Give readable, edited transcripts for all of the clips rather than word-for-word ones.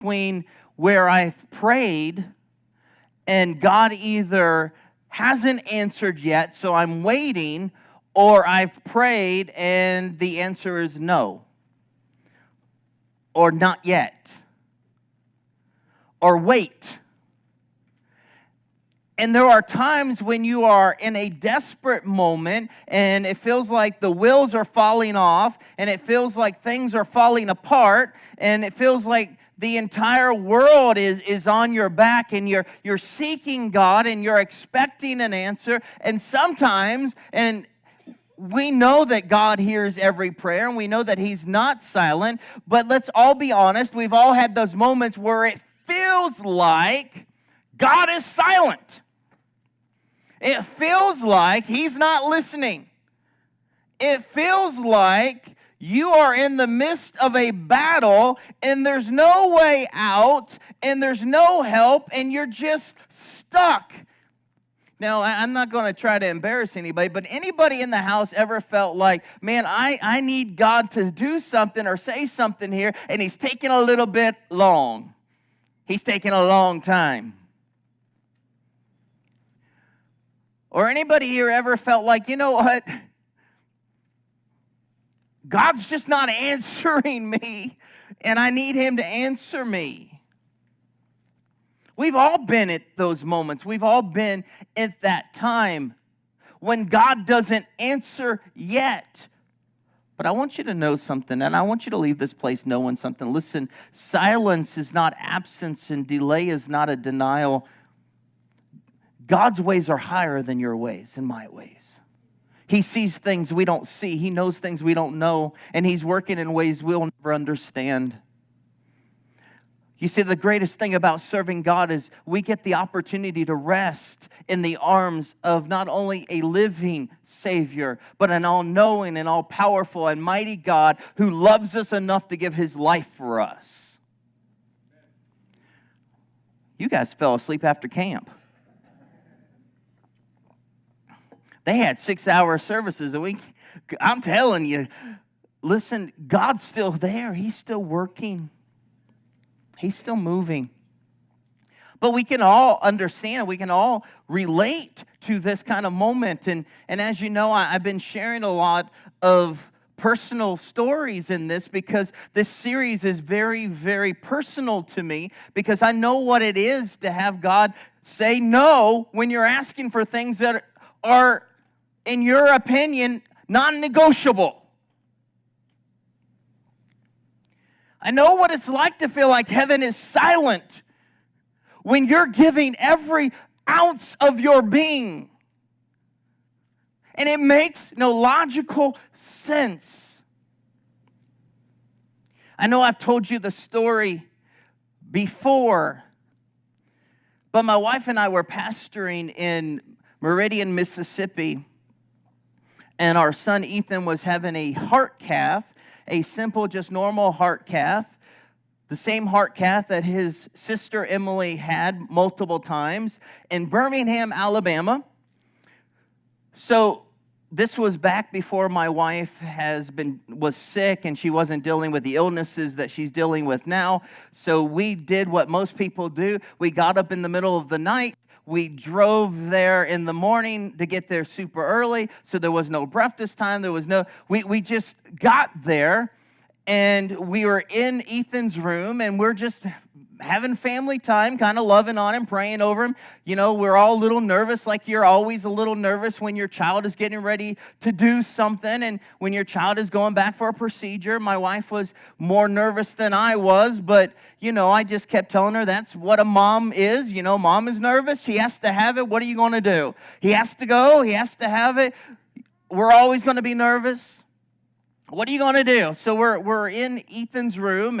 between where I've prayed and God either hasn't answered yet, so I'm waiting, or I've prayed and the answer is no, or not yet, or wait. And there are times when you are in a desperate moment and it feels like the wheels are falling off and it feels like things are falling apart and it feels like the entire world is on your back and you're seeking God and you're expecting an answer. And sometimes, and we know that God hears every prayer and we know that He's not silent, but let's all be honest, we've all had those moments where it feels like God is silent. It feels like He's not listening. It feels like you are in the midst of a battle and there's no way out and there's no help and you're just stuck. Now, I'm not going to try to embarrass anybody, but anybody in the house ever felt like, man, I need God to do something or say something here and He's taking a little bit long. He's taking a long time. Or anybody here ever felt like, you know what? God's just not answering me, and I need Him to answer me. We've all been at those moments. We've all been at that time when God doesn't answer yet. But I want you to know something, and I want you to leave this place knowing something. Listen, silence is not absence, and delay is not a denial. God's ways are higher than your ways and my ways. He sees things we don't see. He knows things we don't know. And He's working in ways we'll never understand. You see, the greatest thing about serving God is we get the opportunity to rest in the arms of not only a living Savior, but an all-knowing and all-powerful and mighty God who loves us enough to give His life for us. You guys fell asleep after camp. They had 6-hour services a week. I'm telling you, listen, God's still there. He's still working. He's still moving. But we can all understand, we can all relate to this kind of moment. And as you know, I've been sharing a lot of personal stories in this because this series is very, very personal to me because I know what it is to have God say no when you're asking for things that are, in your opinion, non-negotiable. I know what it's like to feel like heaven is silent when you're giving every ounce of your being. And it makes no logical sense. I know I've told you the story before, but my wife and I were pastoring in Meridian, Mississippi, and our son Ethan was having a heart cath, a simple, just normal heart cath, the same heart cath that his sister Emily had multiple times in Birmingham, Alabama. So this was back before my wife was sick and she wasn't dealing with the illnesses that she's dealing with now. So we did what most people do. We got up in the middle of the night. We drove there in the morning to get there super early, so there was no breakfast time. We just got there, and we were in Ethan's room, and we're just having family time, kind of loving on him, praying over him. You know, we're all a little nervous, like you're always a little nervous when your child is getting ready to do something, and when your child is going back for a procedure. My wife was more nervous than I was, but, you know, I just kept telling her that's what a mom is. You know, mom is nervous. He has to have it. What are you going to do? He has to go. He has to have it. We're always going to be nervous. What are you going to do? So we're in Ethan's room,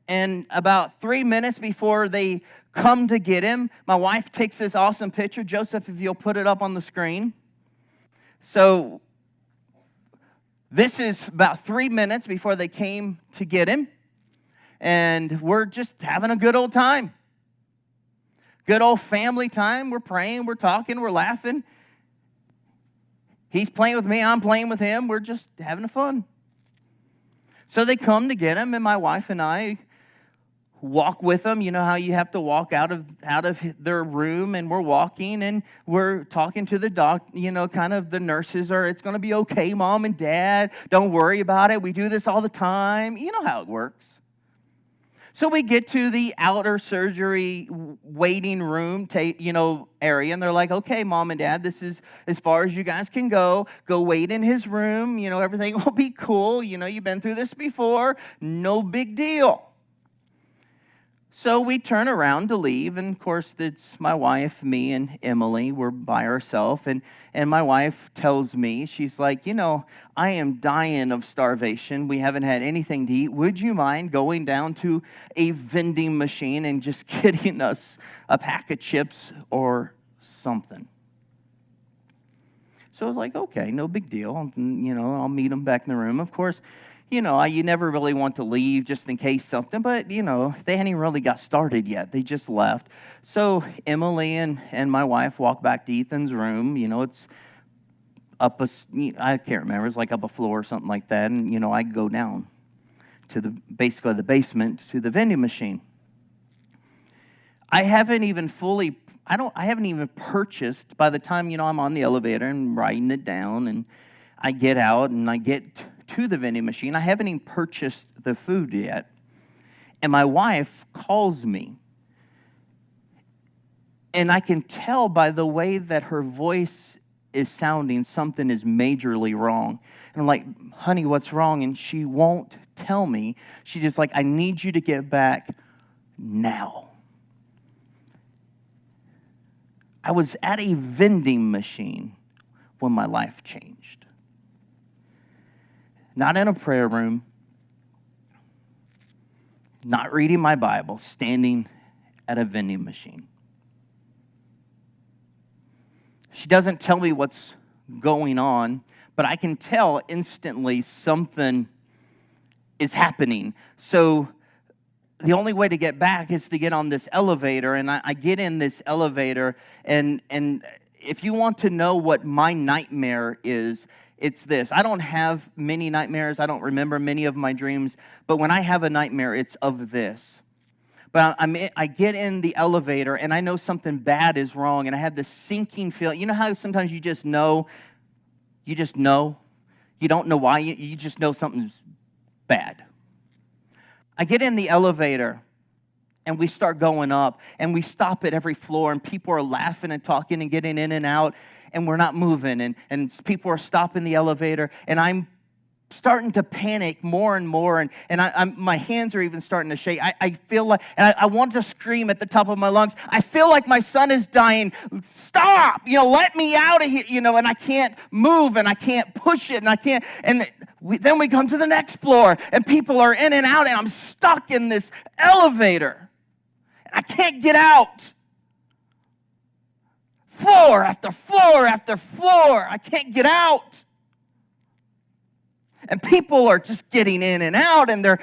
and about 3 minutes before they come to get him, my wife takes this awesome picture. Joseph, if you'll put it up on the screen. So this is about 3 minutes before they came to get him. And we're just having a good old time. Good old family time. We're praying, we're talking, we're laughing. He's playing with me, I'm playing with him. We're just having fun. So they come to get him, and my wife and I, walk with them. You know how you have to walk out of their room, and we're walking and we're talking to the kind of the nurses are, it's going to be okay, Mom and Dad. Don't worry about it. We do this all the time. You know how it works. So we get to the outer surgery waiting room, area, and they're like, okay, Mom and Dad, this is as far as you guys can go. Go wait in his room. Everything will be cool. You've been through this before. No big deal. So we turn around to leave, and of course, it's my wife, me, and Emily. We're by ourselves, and my wife tells me, she's like, I am dying of starvation. We haven't had anything to eat. Would you mind going down to a vending machine and just getting us a pack of chips or something? So I was like, okay, no big deal. I'll meet them back in the room. Of course, you never really want to leave just in case something, but, they hadn't even really got started yet. They just left. So Emily and my wife walk back to Ethan's room. It's up I can't remember, it's like up a floor or something like that. And, I go down to basically the basement to the vending machine. I haven't even purchased by the time, I'm on the elevator and writing it down, and I get out and I get to the vending machine. I haven't even purchased the food yet. And my wife calls me. And I can tell by the way that her voice is sounding, something is majorly wrong. And I'm like, honey, what's wrong? And she won't tell me. She's just like, I need you to get back now. I was at a vending machine when my life changed. Not in a prayer room, not reading my Bible, standing at a vending machine. She doesn't tell me what's going on, but I can tell instantly something is happening. So the only way to get back is to get on this elevator, and I get in this elevator, and if you want to know what my nightmare is, it's this. I don't have many nightmares. I don't remember many of my dreams. But when I have a nightmare, it's of this. But I get in the elevator, and I know something bad is wrong, and I have this sinking feeling. You know how sometimes you just know? You just know? You don't know why. You just know something's bad. I get in the elevator, and we start going up, and we stop at every floor, and people are laughing and talking and getting in and out, and we're not moving, and people are stopping the elevator, and I'm starting to panic more and more, and my hands are even starting to shake. I feel like, and I want to scream at the top of my lungs, I feel like my son is dying. Stop! Let me out of here, and I can't move, and I can't push it, and I can't, and then we come to the next floor, and people are in and out, and I'm stuck in this elevator. I can't get out. Floor after floor after floor. I can't get out. And people are just getting in and out, and they're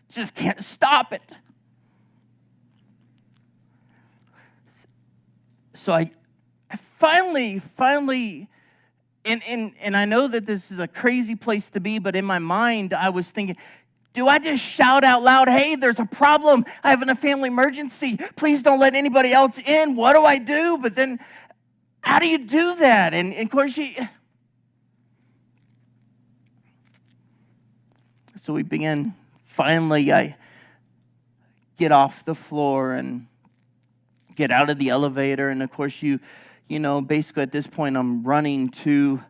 just can't stop it. So I finally, and I know that this is a crazy place to be, but in my mind I was thinking, do I just shout out loud, hey, there's a problem. I have a family emergency. Please don't let anybody else in. What do I do? But then, how do you do that? And of course, so we begin. Finally, I get off the floor and get out of the elevator. And of course, basically at this point, I'm running to...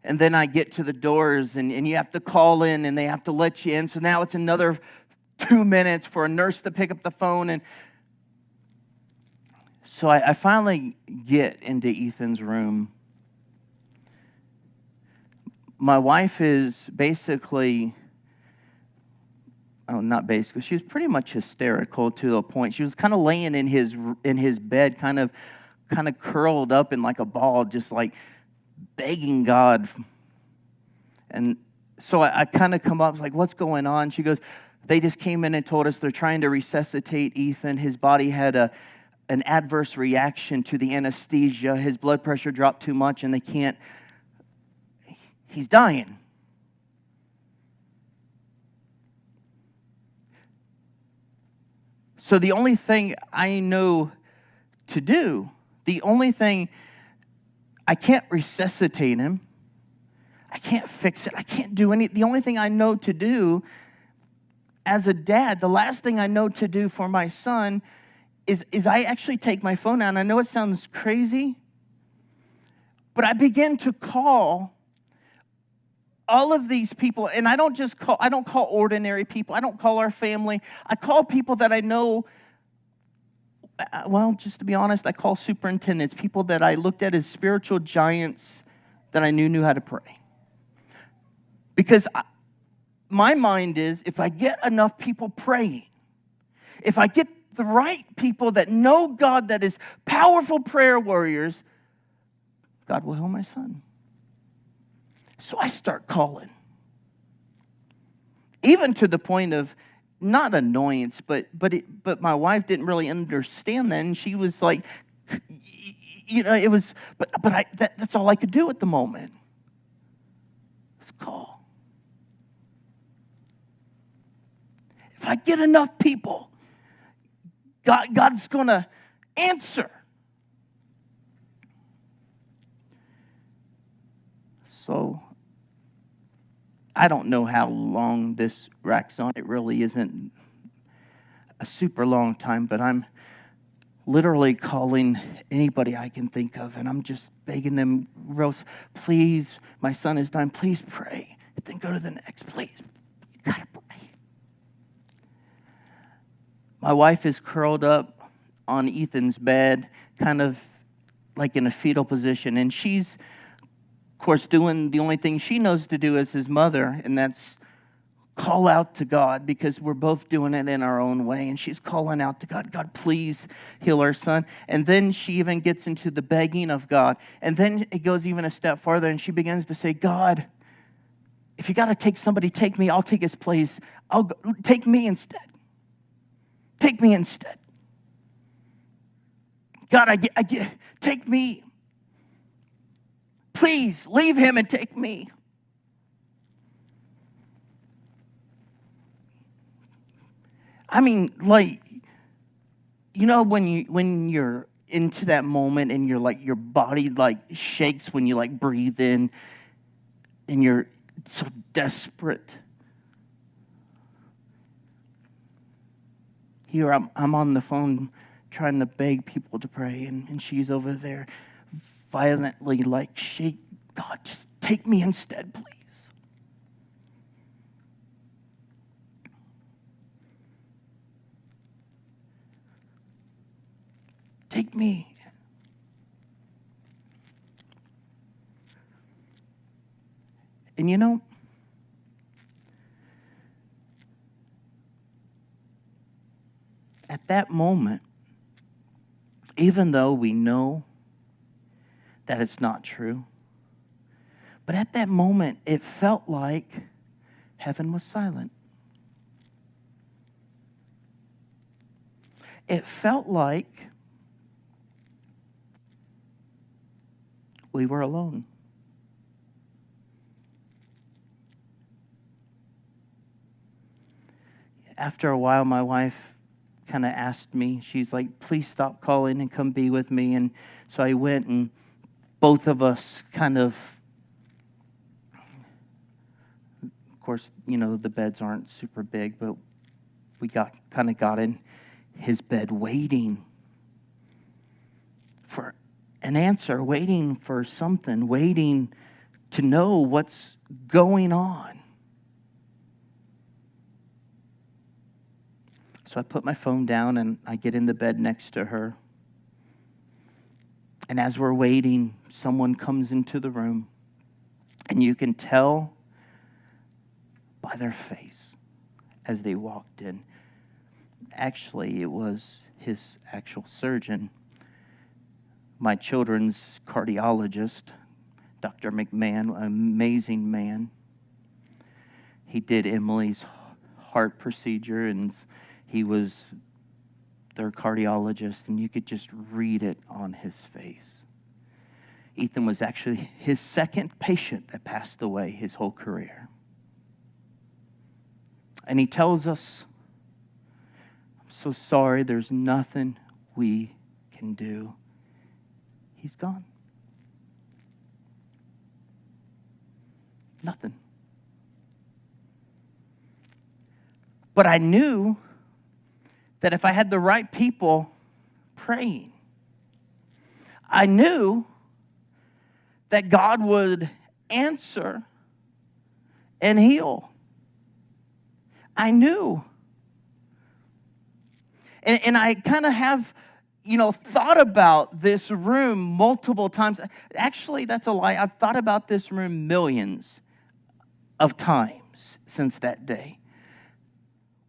And then I get to the doors, and you have to call in, and they have to let you in. So now it's another 2 minutes for a nurse to pick up the phone. And so I finally get into Ethan's room. My wife is basically, not basically, she was pretty much hysterical to a point. She was kind of laying in his bed, kind of curled up in like a ball, just like begging God. And so I kind of come up, like, what's going on? She goes, they just came in and told us they're trying to resuscitate Ethan. His body had an adverse reaction to the anesthesia. His blood pressure dropped too much, and he's dying. So the only thing I know to do, the only thing, I can't resuscitate him. I can't fix it. I can't do the only thing I know to do as a dad, the last thing I know to do for my son is I actually take my phone out. And I know it sounds crazy, but I begin to call all of these people, and I don't call ordinary people. I don't call our family. I call people that I know. Well, just to be honest, I call superintendents, people that I looked at as spiritual giants that I knew how to pray. Because my mind is, if I get enough people praying, if I get the right people that know God, that is powerful prayer warriors, God will heal my son. So I start calling. Even to the point of, not annoyance, but my wife didn't really understand that, and she was like, it was, that's all I could do at the moment. Let's call. If I get enough people, God's gonna answer. So I don't know how long this racks on. It really isn't a super long time, but I'm literally calling anybody I can think of, and I'm just begging them, Rose, please, my son is dying, please pray. Then go to the next, please. You gotta pray. My wife is curled up on Ethan's bed, kind of like in a fetal position, and she's, of course, doing the only thing she knows to do as his mother, and that's call out to God, because we're both doing it in our own way. And she's calling out to God, God, please heal our son. And then she even gets into the begging of God. And then it goes even a step farther, and she begins to say, God, if you got to take somebody, take me. I'll take his place. Take me instead. Take me instead. God, take me. Please, leave him and take me. I mean, like, when you're into that moment and you're like, your body like shakes when you like breathe in and you're so desperate. Here I'm on the phone trying to beg people to pray, and she's over there violently like, shake, God, just take me instead, please. Take me. And at that moment, even though we know that it's not true, but at that moment, it felt like heaven was silent. It felt like we were alone. After a while, my wife kind of asked me, she's like, please stop calling and come be with me. And so I went, and both of us kind of course, the beds aren't super big, but we got in his bed waiting for an answer, waiting for something, waiting to know what's going on. So I put my phone down and I get in the bed next to her. And as we're waiting, someone comes into the room, and you can tell by their face as they walked in. Actually, it was his actual surgeon, my children's cardiologist, Dr. McMahon, an amazing man. He did Emily's heart procedure, and he was their cardiologist, and you could just read it on his face. Ethan was actually his second patient that passed away his whole career. And he tells us, I'm so sorry, there's nothing we can do. He's gone. Nothing. But I knew that if I had the right people praying, I knew that God would answer and heal. I knew. And I kind of have, thought about this room multiple times. Actually, that's a lie. I've thought about this room millions of times since that day.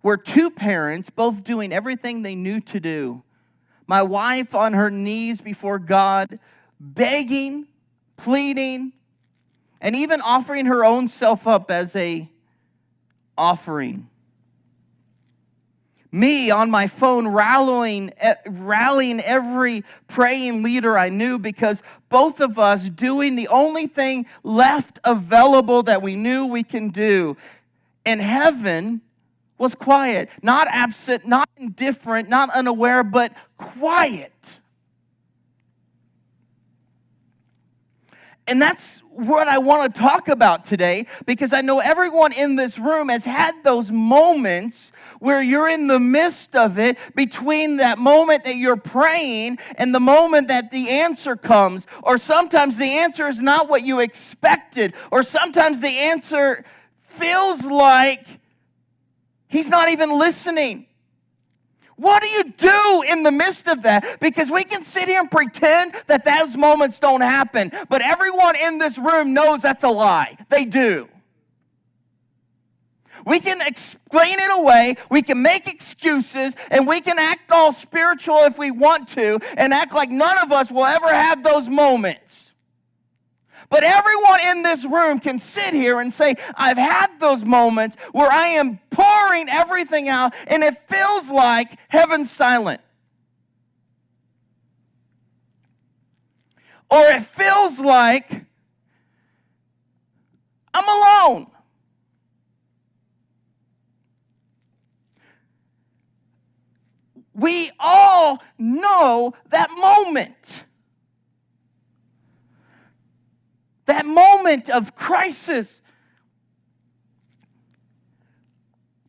Where two parents, both doing everything they knew to do. My wife on her knees before God, begging, pleading, and even offering her own self up as a offering. Me on my phone rallying every praying leader I knew, because both of us doing the only thing left available that we knew we can do. And heaven was quiet, not absent, not indifferent, not unaware, but quiet. And that's what I want to talk about today, because I know everyone in this room has had those moments where you're in the midst of it, between that moment that you're praying and the moment that the answer comes. Or sometimes the answer is not what you expected. Or sometimes the answer feels like He's not even listening. What do you do in the midst of that? Because we can sit here and pretend that those moments don't happen. But everyone in this room knows that's a lie. They do. We can explain it away, we can make excuses, and we can act all spiritual if we want to, and act like none of us will ever have those moments. But everyone in this room can sit here and say, I've had those moments where I am pouring everything out, and it feels like heaven's silent. Or it feels like I'm alone. We all know that moment. That moment of crisis.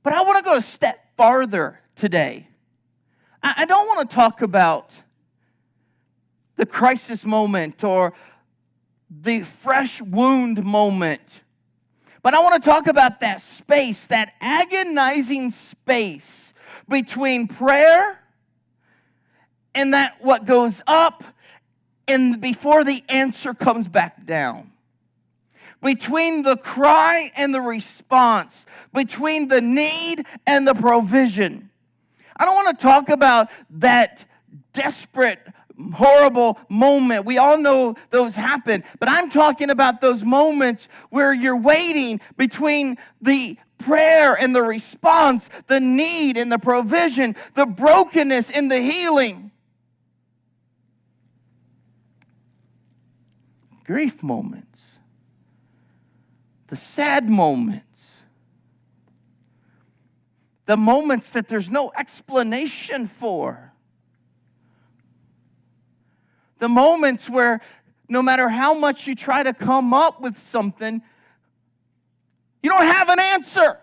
But I want to go a step farther today. I don't want to talk about the crisis moment or the fresh wound moment. But I want to talk about that space, that agonizing space between prayer and that what goes up and before the answer comes back down. Between the cry and the response. Between the need and the provision. I don't want to talk about that desperate, horrible moment. We all know those happen. But I'm talking about those moments where you're waiting between the prayer and the response, the need and the provision, the brokenness and the healing. Grief moments, the sad moments, the moments that there's no explanation for, the moments where no matter how much you try to come up with something, you don't have an answer.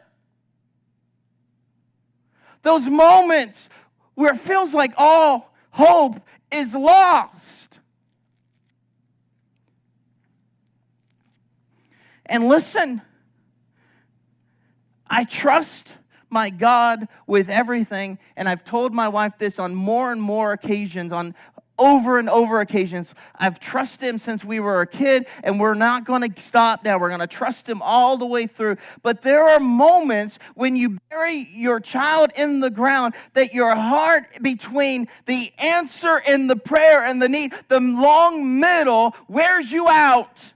Those moments where it feels like all hope is lost. And listen, I trust my God with everything, and I've told my wife this on more and more occasions, on over and over occasions. I've trusted Him since we were a kid, and we're not going to stop now. We're going to trust Him all the way through. But there are moments when you bury your child in the ground that your heart between the answer and the prayer and the need, the long middle, wears you out.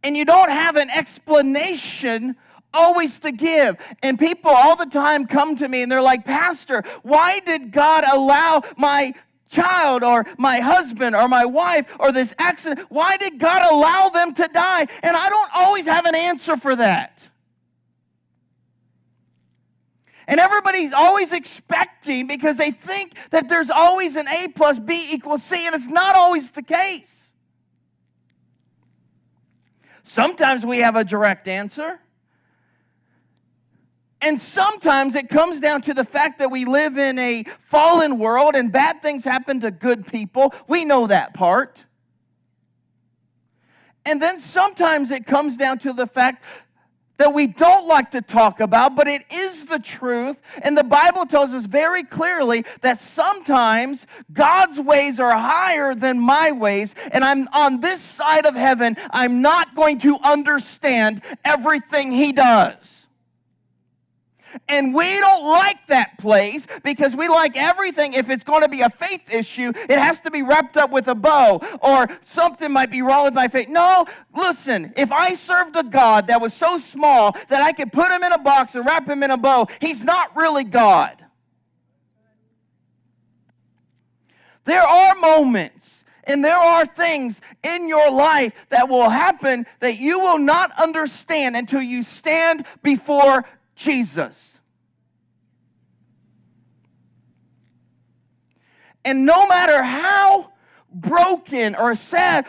And you don't have an explanation always to give. And people all the time come to me and they're like, Pastor, why did God allow my child or my husband or my wife or this accident? Why did God allow them to die? And I don't always have an answer for that. And everybody's always expecting because they think that there's always an A plus B equals C, and it's not always the case. Sometimes we have a direct answer. And sometimes it comes down to the fact that we live in a fallen world and bad things happen to good people. We know that part. And then sometimes it comes down to the fact that we don't like to talk about, but it is the truth. And the Bible tells us very clearly that sometimes God's ways are higher than my ways, and I'm on this side of heaven. I'm not going to understand everything He does. And we don't like that place because we like everything. If it's going to be a faith issue, it has to be wrapped up with a bow, or something might be wrong with my faith. No, listen, if I served a God that was so small that I could put Him in a box and wrap Him in a bow, He's not really God. There are moments and there are things in your life that will happen that you will not understand until you stand before Jesus. And no matter how broken or sad